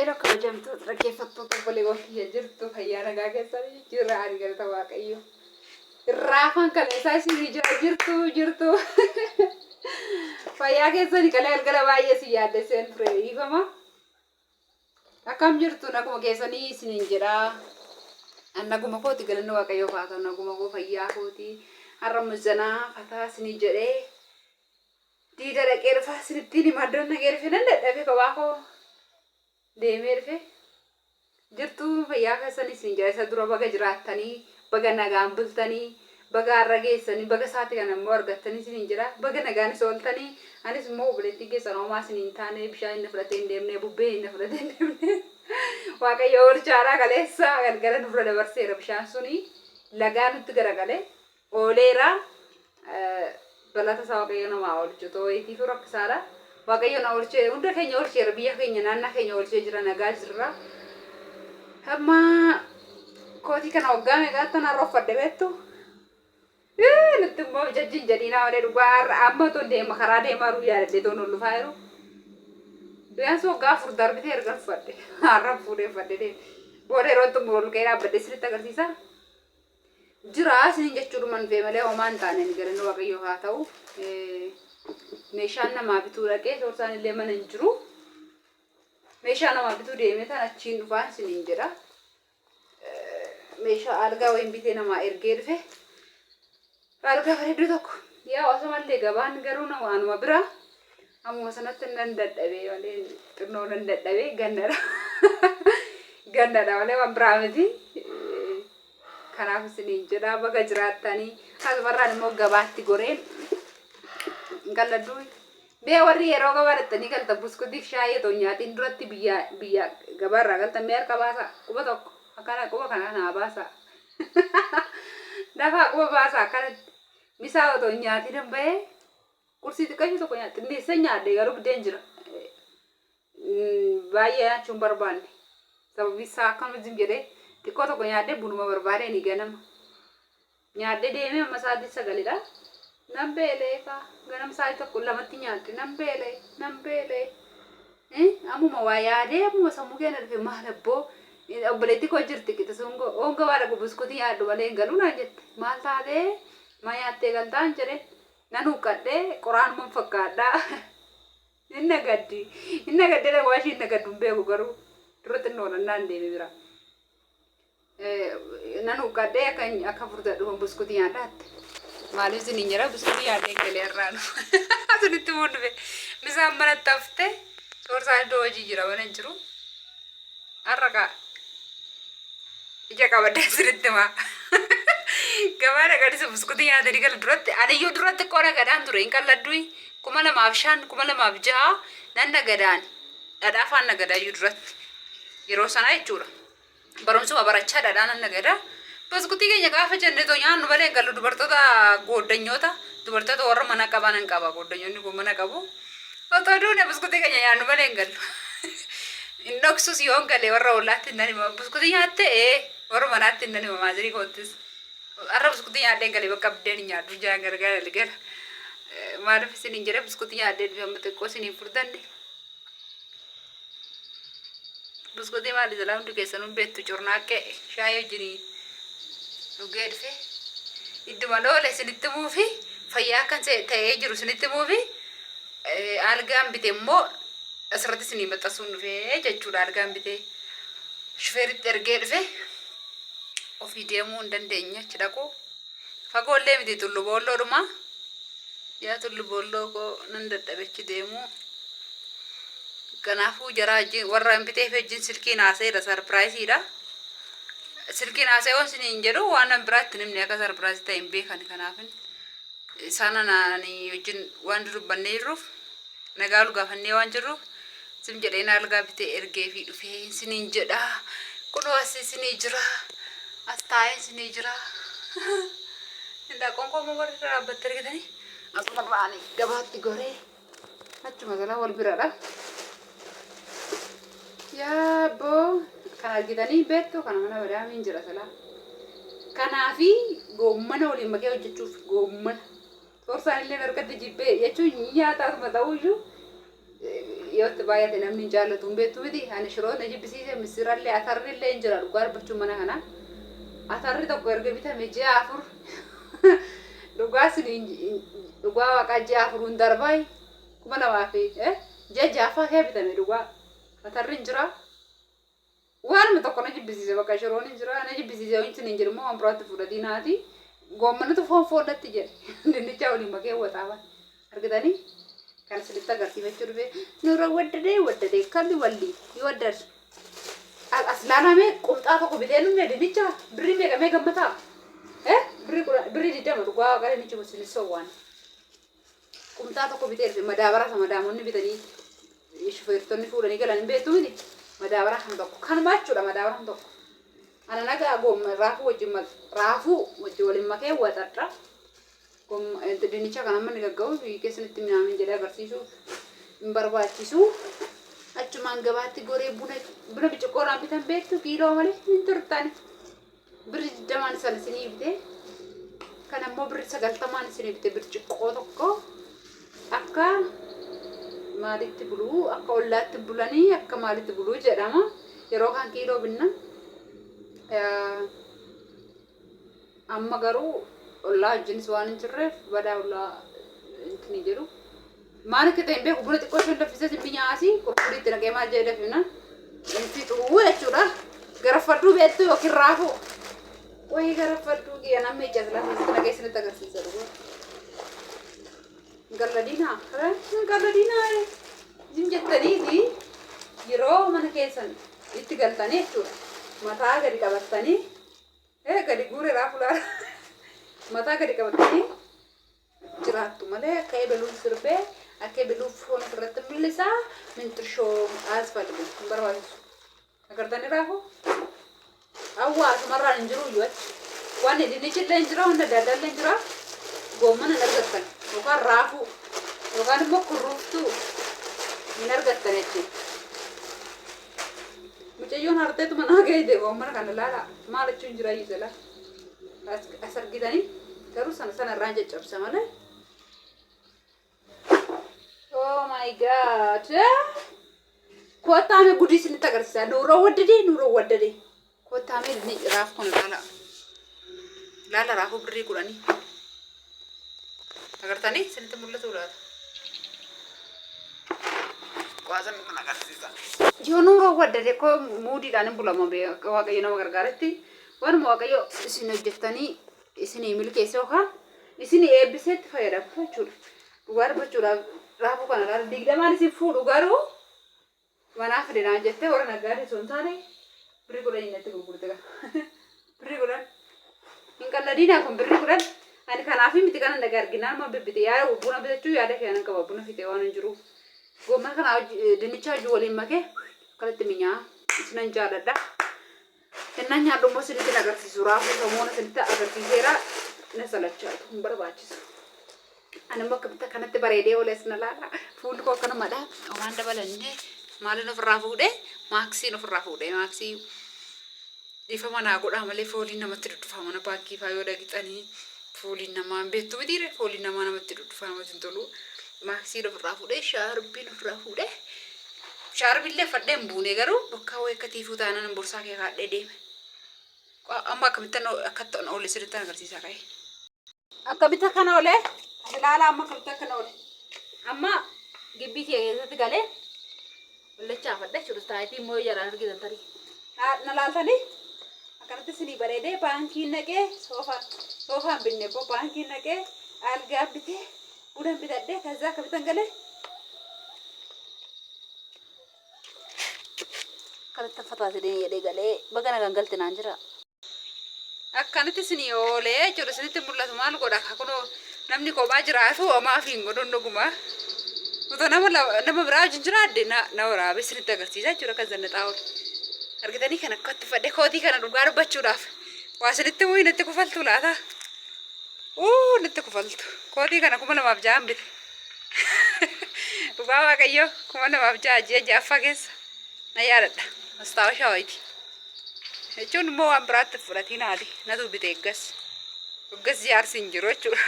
Ayo kabajamtu dhaggeeffattoota obboleewwan kiyya jirtu fayyaa nagaa keessanii jirra ani galata waaqayyo. Raafaan kaleessaa isin jirtu. Fayyaa keessanii galgala baay'ee si yaaddesseen ture dhiifama. Akkam jirtu naguma keessanii isiniin jedha. Naguma kooti galanni waaqayyoof haa ta'u naguma koo fayyaa kooti. Har'a muzanaa fataa isinii jedhee diida dhaqee dhufa isinittiin maddoon nagee dhufe nan dadhabe kophaa koo. Deemee dhufe jirtu fayyaa keessanii isin jedha isa dura baga jiraattanii baga nagaan bultanii baga har'a geessanii baga saati kana immoo argattanii isin jedha baga nagaanis ooltanii anis immoo obboleettii keessan homaa isin hin taane bishaan inni fudhatee hin deemne bubbee inni fudhatee hin deemne waaqayyo oolchaadhaa kaleessa galgala nurra dabarseera bishaan suni lagaa nutti garagalee ooleera balata isaa waaqayyo namaa oolchu too'eetiitu rakkisaadha. Waaqayyo na oolchee hunda keenya oolcheera biyya keenya naannaa keenya oolchee jira nagaa jirra. Amma kootii kana waggaa meeqaatti na roffadhe beektu? Nutti immoo jajjiin jedhiinaa malee dhugaa amma toon deema karaa deemaa ruu yaadadhee toon ol dhufaa jiru. Biyyaansi waggaa afur darbitee erga uffadhe har'a fuudhee uffadhe deema. Booda yeroo itti ol ka'ee dhaabbadhee sirriitti agarsiisa. Jira isiniin jechuudhuman fee malee homaa hin taane galanni waaqayyoo haa ta'u. Meeshaan namaa bituu dhaqee soorsaan illee mana hin jiru. Meeshaa namaa bituu deemee tan achiin dhufaan isiniin jedha. Meeshaa algaa wayiin bitee namaa ergee dhufe. Algaa bareedduu tokko. Yaa asumallee gabaan garuu waanuma bira. Ammuma sanatti nan dadhabee malee xinnoo nan dadhabee gannadha. Gannadha malee waan biraa miti. Kanaaf isiniin jedha baga jiraattanii asumarraan immoo gabaatti goreen. Galaduu bee warri yeroo gabaadhattanii galta buskuutiif shaayii too nyaatiin duratti biyya gabaarraa galtan mee harka baasa quba tokko akkana quba kana naa baasa dafaa quba baasa akkanatti misaa otoo nyaatiin hin bahee qursii xiqqashii tokko xinneessee nyaadhee garuu buddeen jira baay'ee nyaachuun barbaanne sababii isaa akkana jim jedhee xiqqoo tokko nyaadhee bunuma barbaadee ni ganama nyaadhee deemee amma sa'aatii sagalidha. Nambeelee ka ganam sa'i tokko lamatti nyaatti nambeelee ammuma waa yaadee ammuma sammuu keenya dhufe maal abboo obboleettii koo jirti qixi sun onga waa dhabu buskutii yaaddu malee hin galuu naan jette maal taatee ma nyaattee galtaan jedhe nan huqqadhee qoraanuma fakkaadhaa inni gaddee dhaqaa ishii inni gaddu hin beeku garuu duratti hin oolannaan deeme bira nan huqqadhee akka furtadhu buskutii nyaadhaatte. Maaliif isiniin jedha buskutii yaadee galee irraa dhufu asinitti immoo dhufe misaan manatti hafte soorsaan iddoo hojii jira mana hin jiru har'a kaa ija qabadde asinitti maa gabaa dhaqanii buskutii nyaatanii gala duratti aniyyuu duratti qola gadaan ture hin qalladduyi 2005 2006 nan nagadaan dhadhaafaan nagadaayyuu duratti yeroo sana jechuudha barumsuma barachaa dhadhaan nan nagadaa. Buskutii keenya gaafa jennee too nyaannu malee hin gallu dubartoota gooddanyoota dubartoota warra mana qaban hin qaba gooddanyoonni kun mana qabu. Otoo duune buskutii keenya nyaannu malee hin gallu. Hin dhoksus yoo hin galee warra ollaatti hin hima buskutii nyaatte warra manaatti hin hima maazirii koottis. Har'a buskutii nyaadhee hin galee bakka biddeen hin nyaaddu jaan gargaara gara. Maaliif isiniin jedhee buskutii nyaadhee dhufe amma xiqqoo isiniin furdanne. Buskutii maali jalaa hundi keessanuu beektu cornaaqqee shaayii wajjiniin. Dhugee dhufe idduma loole isinitti muufi fayyaa kan ta'ee jiru isinitti muufi algaan bitee immoo asirratti isinii maxxansuun dhufe jechuudha algaan bitee shufeeritti ergee dhufe ofii deemuu hin dandeenye achi dhaqu fagoollee miti tullu boolloodhuma yaa tullu boolloo koo nan dadhabechi deemuu kanaafuu jaraa warra biteef wajjin silkiin haaseera sarpiraayisidha. Silkiin haasee waan isiniin jedhu waan biraatti nimni akka sarpiraayisii ta'e hin beekan kanaafin isaan anaanii wajjin waan dubbannee jirruuf nagaa gaafannee waan jirruuf sim jedhee algaa bitee ergee fi dhufee isiniin jedha kunoo as isinii jira as taa'ee isinii jira indaqoon koo warri dhaabbatte argitanii asuma ba'anii gabaatti goree achuma jala wal biradha yaa boo. Kan argitanii beektu kana mana badaamiin jira salaa. Kanaafi goommana waliin makee hojjechuuf goommana. Soorsaan illee harkatti jibbee jechuun nyaataasuma ta'uyyuu waaqayyootti baay'ate namni hin jaallatu hin beektu miti ani shiroo na jibbisiise misirallee atarrillee hin jira dhugaa arbachuu mana kana atarri tokko erga bitame ji'a 4 dhugaa sin dhugaa waaqa ji'a 4 darbai kuma namaa fi ji'a jaaffaa kee bitame dhugaa atarri hin jira waan mi tokko na jibbisiise bakka shiroon hin jira na jibbisiise wanti hin jiru moo waan biraatti fudhatii naati goommanatu foonfoodhatti jedhe dinnicha waliin makee waxaaban argitanii kan silitta agarsiifachuu dhufe nurra waddadee kalli walli yoodar aslaaname qumxaa tokko bitee numne dinnicha birrii meeqamee gammataa birrii diddama dhugaa qala nichi musilissoo waan qumxaa tokko bitee madaabara madaamonni bitanii shufeertonni fuudhanii galan hin beektu miti madaabara kan tokko kan baachuudha madaabara kan tokko ana nagaa goomma raafuu wajji waliin makee waxadha dinnicha kana amma ni gagga'u keessatti midhaan jedhee agarsiisu hin barbaachisu achumaan gabaatti goree buna bicoqqooraan bitan beektu kiiloo malee hin turtaani birri 20 sana isinii bitee kan ammoo birri 90 isinii bitee birciqqoo tokko akka maalitti buluu akka ollaatti bulanii akka maalitti buluu jedhama yeroo kan kiiloo binna amma garuu ollaa wajjinis waan hin jirreef badaa ollaa intini jedhu maal akka ta'e hin beeku buna xiqqoo isheen danfisee simbi nyaasii qulqulliitti naqee maal jedhe dafina inti xuu jechuudha garaffadhuu beektu yookiin raafuu wayii garaffadhuu kiyya namni ija silaa keessatti naqee isinitti agarsiisa dhugaa galladinaa jim jettaniiti yeroo mana keessan itti galtanii jechuudha mataa gadi qabattanii gadi guure raafuu mataa gadi qabattanii jiraattu malee akka ebeluun sirbee akka ebeluun foon irratti mul'isaa mintirshoo asfaltu hin barbaachisu agartanii raafuu hawaasumarraan hin jiru iyyuu achi waan dinnichillee hin jira hunda daddallee hin jira goommana hin argattan yookaan raafuu yookaan immoo kurruuftuu hin argattan jechuudha. Mucayyoon harteetu manaa gahee goommana kana laala maal jechuun jira iyyuu as argitanii garuu sana irraan caccabsa malee. Oh my god! Kootaame gudii isinitti agarsiisa nuuroo waddadee kootaame ni raaf kun laala raafuu birrii 10 agartanii isinitti mul'atu laata. Waasan kun agarsiisa. Yoo nuuroo waddadee koo muudiidhaan hin bulama waaqayyo nama gargaaretti waan waaqayyo isin hojjettanii isinii milkeessa yookaan isinii eebbiseetti fayyadamu jechuudha. Dhugaa dubbachuudhaaf raafuu kana laala digdamaan isin fuudhu garuu manaaf fidinaan jettee warra naggaadee osoo hin taane birrii 10 natti gurgurte birrii 10 hin qalladinaa kun birrii 10 ani kanaaf miti kana nagaa arginaan ma bibbite yaa buna bitachuu yaada keenan qaba buna fitee waan hin jiru goomma kana dinnicha hojii waliin makee kalatti minyaa isinan jaaladha. Innan nyaadhu immoo isinitti agarsiisu raafuu samoona isinitti agarsiiseera na salachaatu hin barbaachisu. Ani immoo akkamitti kanatti bareedee ooles na laala fuulli koo akkanumadha waan dabalannee maalin ofirraa fuudhee maaksiin ofirraa fuudhee maaksii ifa manaa godhaa malee fooliin namatti duddufa mana baankii faa yoo dhaqxanii fooliin namaa beektu mitiire fooliin namaa namatti duddufa namatti hin tolu maaksiin ofirraa fuudhee shaarbiin ofirraa fuudhee shaarbillee fadheen buune garuu bakka wayii akka tiifuu taanaan borsaa kee kaadhee deeme. Amma akkamitti oole sirriitti agarsiisaa ka'e. Akkamitti kana oole ilaala amma akkamitti akkana oole. Amma gibbii kee keessatti galee wallachaa fadha jechuudha taayitii immoo jaraan argitan tarii. Na laaltanii akkanatti isinii bareedee baankiin naqee soofaan binne boo baankiin naqee algaa bitee budan bitadhee kaza akkamitti galee. Akkamitti fataatee jedhee galee bagana gangalte naan jira. Akkanatti isinii oolee jechuudha isinitti mul'atu maal godha kunoo namni kophaa jiraatu homaa fi hin godhun dhuguma. Uto nama biraa wajjin jiraadde na waraabee isinitti agarsiisa jechuudha kan zannaxaa oolu. Argitanii kan akkatti fadhee kootii kana dhugaa dubbachuudhaaf waa isinitti immoo natti kufaltu laata. Natti kufaltu kootii kana 2006 bite. Dhugaa waaqayyo 2006 ji'a ja'affaa keessa na yaadadha. Astaawa shaawayti. Jechuun immoo waan biraatti fudhatiin haali natu bite eeggas jaarsi hin jiru jechuudha.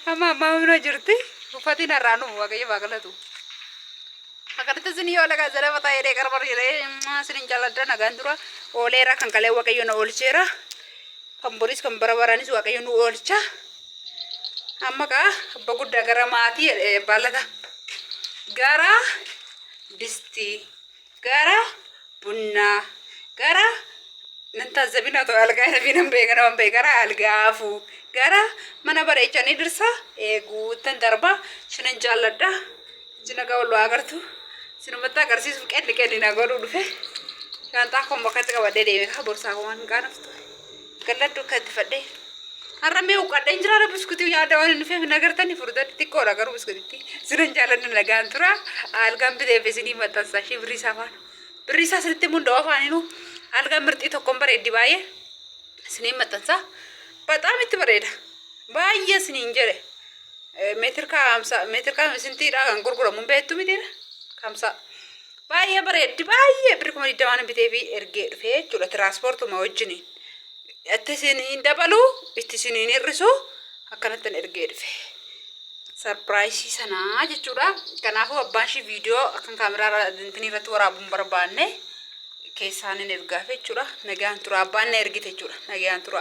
Amma minoo jirti uffatiin har'aanu waaqayyo baaqalatu. Akkanatti isin yoo laga jala mataa hidhee qarbar jedhee isin jaalladha nagaan dura ooleera kan kalee waaqayyo na oolcheera kan boris kan barabaranis waaqayyo nu oolcha amma kaa abba guddaa gara maatii baalata gara disti gara bunna gara nanta zabina to alga na binam beekana wan beekara algaafu gara mana bareechanii dirsa guutan darba sinan jaalladha jina gawlo agartu sinumata agarsiisu qelli na godhu dhufe shantaa kon bakkatti qabadee deeme ka borsaa koman qaanaftu galladdu katti fadhe harramee uqqadheen jiraara biskutii yaada waan hin dhufeef nagartanii furdatti xiqqoodha garuu biskutitti sinan jaalladha nagaan tura algaan biteef isinii maxxansa ishee birrii isaa sirriitti munda afaaninu algaan mirxii tokkoon bareeddi baay'ee isinii maxxansa በጣም ይትበረዳ ባየ ስኒንጀረ ሜትር ካ ስንቲራ አንጉርጉረሙ ቤቱ ሚቴራ ካምሳ ባየ በረድ ባየ ብርኩማ ዲዳዋን ቢቴቪ ኤርጌ ዱፌ ጁለ ትራንስፖርቱ ማወጅኒ እትሲኒ እንደበሉ እትሲኒ ንርሱ አከነተን ኤርጌ ዱፌ ሰርፕራይዝ ሰና ጀቹዳ ከናፉ አባንሺ ቪዲዮ አከን ካሜራ እንትን ይረቱ ወራቡን በርባኔ ኬሳንን ኤርጋፌ ቹዳ ነጋን ቱራ አባነ ኤርጊቴ ቹዳ ነጋን ቱራ